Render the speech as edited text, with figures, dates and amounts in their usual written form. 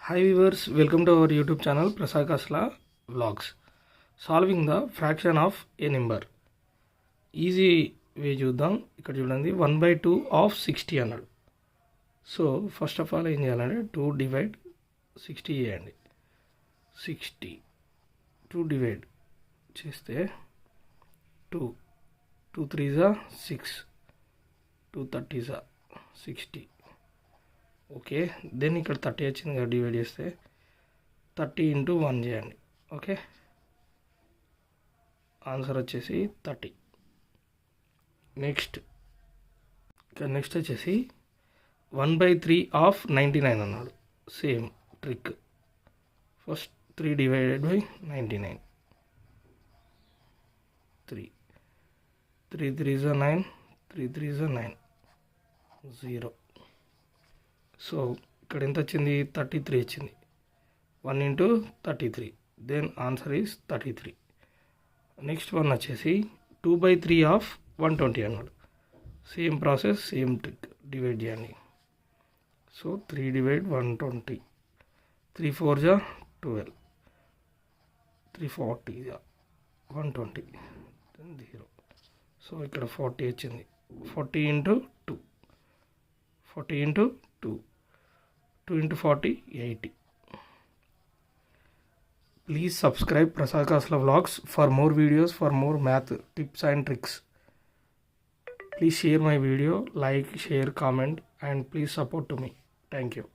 Hi viewers, welcome to our YouTube channel Prasad Kasla Vlogs. Solving the fraction of a number. Easy way చూద్దాం. ఇక్కడ చూడండి 1/2 of 60 అన్నాడు. So first of all ఏం చేయాలంటే 2 divide 60 చేయండి. 60 2 divide చేస్తే 2 2 3 6 2 30 60. Okay, then ఇక్కడ 30 వచ్చింది కదా, డివైడ్ చేస్తే 30 × 1 చేయండి. ఓకే, ఆన్సర్ వచ్చేసి 30. నెక్స్ట్ వచ్చేసి 1/3 ఆఫ్ 99 అన్నాడు. Same trick. First 3 divided by 99. 3 3 3 9 3 3 9 0. So ఇక్కడ ఎంత వచ్చింది? 33 వచ్చింది. 1 × 33, then answer is 33. Next one వచ్చేసి 2/3 ఆఫ్ 120 అన్నాడు. Same process, same trick. Divide చేయండి. So 3 divide 120. 3 4 12. 3 40 120, దెన్ 0. సో ఇక్కడ 40 వచ్చింది. 40 × 2. 40 × 2. 2 × 40 80. Please subscribe Prasad Kasla Vlogs for more videos, for more math tips and tricks. Please share my video, like, share, comment, and please support to me. Thank you.